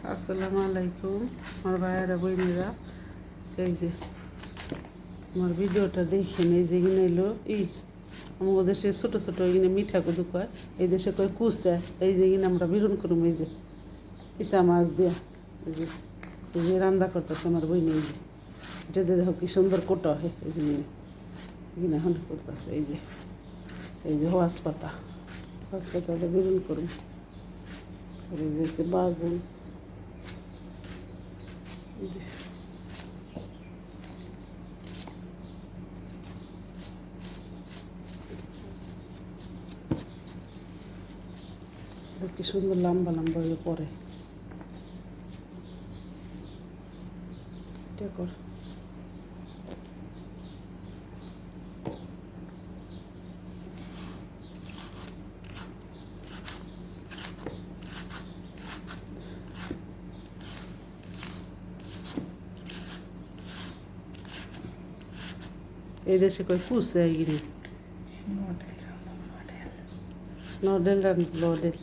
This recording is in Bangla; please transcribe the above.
আসসালামু আলাইকুম আমার ভাইয়েরা বইনেরা। এই যে আমার ভিডিওটা দেখেন। এই যে এখানে এলো আমাদের দেশে ছোটো ছোটো এখানে মিঠা কদু কয়, এই দেশে কয় কুচা। এই যে এখানে আমরা বিরন করুম। এই যে ইসা মাছ দিয়া এই যে রান্না করতেছে আমার বইনে। এই যে এটা দিয়ে দেখো কি সুন্দর কোটা হয়। এই যে এখানে এখন করতেছে। এই যে হোয়াজ পাতা বিরন করুন। এই যে বাগুন কি সুন্দর লম্বা লম্বা হয়ে পড়ে। এটা কর। এই দেশে কয় কুচা এগিরি নডেল।